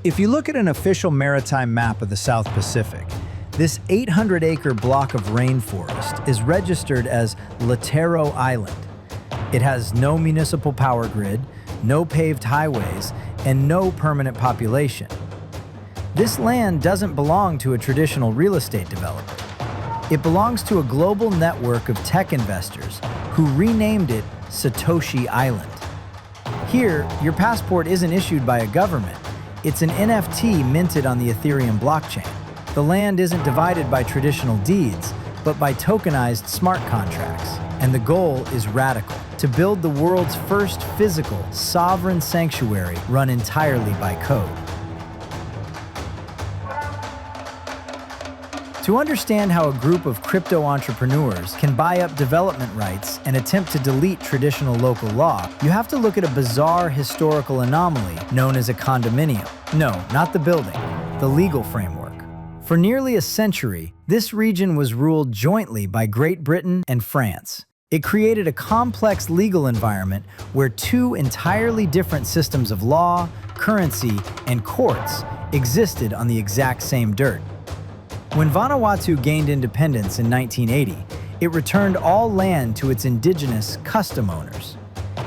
If you look at an official maritime map of the South Pacific, this 800-acre block of rainforest is registered as Lataro Island. It has no municipal power grid, no paved highways, and no permanent population. This land doesn't belong to a traditional real estate developer. It belongs to a global network of tech investors who renamed it Satoshi Island. Here, your passport isn't issued by a government. It's an NFT minted on the Ethereum blockchain. The land isn't divided by traditional deeds, but by tokenized smart contracts. And the goal is radical: to build the world's first physical, sovereign sanctuary run entirely by code. To understand how a group of crypto entrepreneurs can buy up development rights and attempt to delete traditional local law, you have to look at a bizarre historical anomaly known as a condominium. No, not the building, the legal framework. For nearly a century, this region was ruled jointly by Great Britain and France. It created a complex legal environment where two entirely different systems of law, currency, and courts existed on the exact same dirt. When Vanuatu gained independence in 1980, it returned all land to its indigenous custom owners.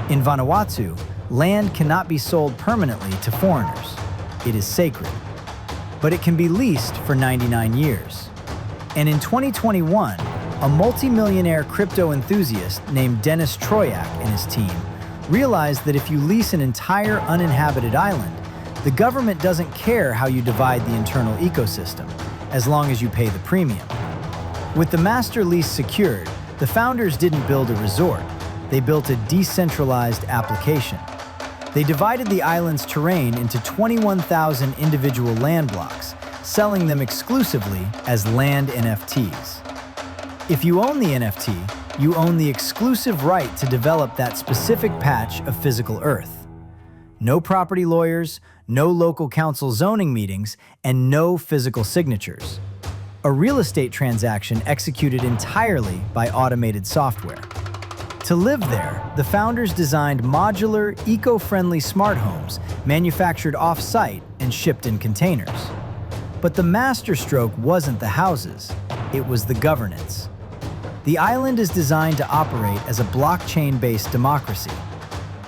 In Vanuatu, land cannot be sold permanently to foreigners. It is sacred. But it can be leased for 99 years. And in 2021, a multi-millionaire crypto enthusiast named Dennis Troyak and his team realized that if you lease an entire uninhabited island, the government doesn't care how you divide the internal ecosystem, as long as you pay the premium. With the master lease secured, the founders didn't build a resort. They built a decentralized application. They divided the island's terrain into 21,000 individual land blocks, selling them exclusively as land NFTs. If you own the NFT, you own the exclusive right to develop that specific patch of physical earth. No property lawyers, no local council zoning meetings, and no physical signatures. A real estate transaction executed entirely by automated software. To live there, the founders designed modular, eco-friendly smart homes manufactured off-site and shipped in containers. But the masterstroke wasn't the houses, it was the governance. The island is designed to operate as a blockchain-based democracy.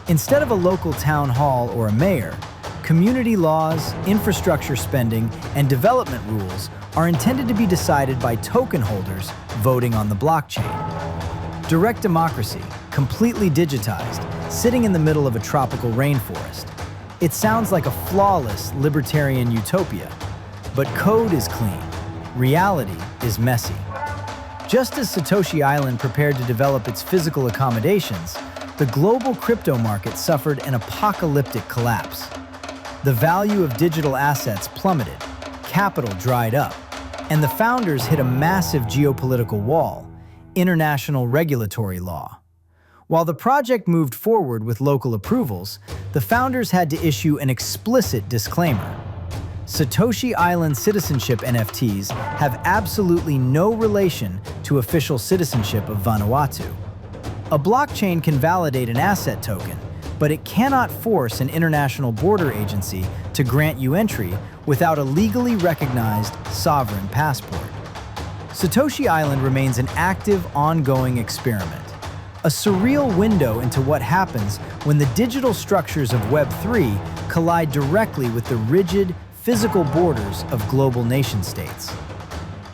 Instead of a local town hall or a mayor, community laws, infrastructure spending, and development rules are intended to be decided by token holders voting on the blockchain. Direct democracy, completely digitized, sitting in the middle of a tropical rainforest. It sounds like a flawless libertarian utopia, but code is clean, reality is messy. Just as Satoshi Island prepared to develop its physical accommodations, the global crypto market suffered an apocalyptic collapse. The value of digital assets plummeted, capital dried up, and the founders hit a massive geopolitical wall: international regulatory law. While the project moved forward with local approvals, the founders had to issue an explicit disclaimer. Satoshi Island citizenship NFTs have absolutely no relation to official citizenship of Vanuatu. A blockchain can validate an asset token, but it cannot force an international border agency to grant you entry without a legally recognized sovereign passport. Satoshi Island remains an active, ongoing experiment, a surreal window into what happens when the digital structures of Web3 collide directly with the rigid, physical borders of global nation-states.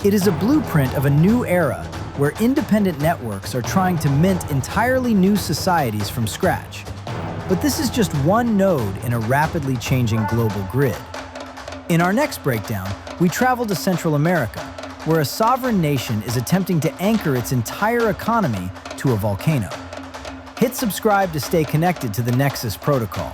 It is a blueprint of a new era where independent networks are trying to mint entirely new societies from scratch. But this is just one node in a rapidly changing global grid. In our next breakdown, we travel to Central America, where a sovereign nation is attempting to anchor its entire economy to a volcano. Hit subscribe to stay connected to the Nexus Protocol.